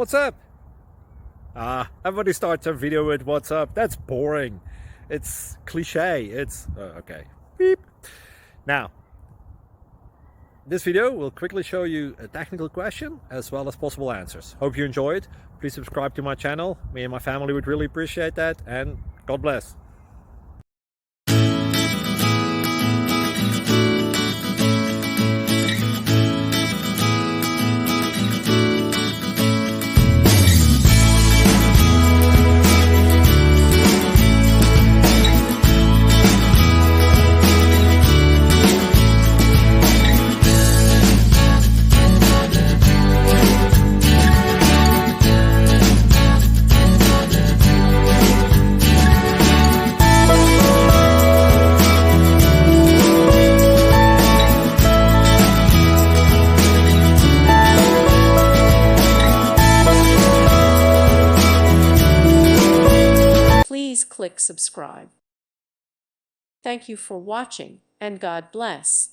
What's up? Everybody starts a video with what's up. That's boring. It's cliche. It's okay. Beep. Now, this video will quickly show you a technical question as well as possible answers. Hope you enjoyed. Please subscribe to my channel. Me and my family would really appreciate that, and God bless. Please click subscribe. Thank you for watching, and God bless.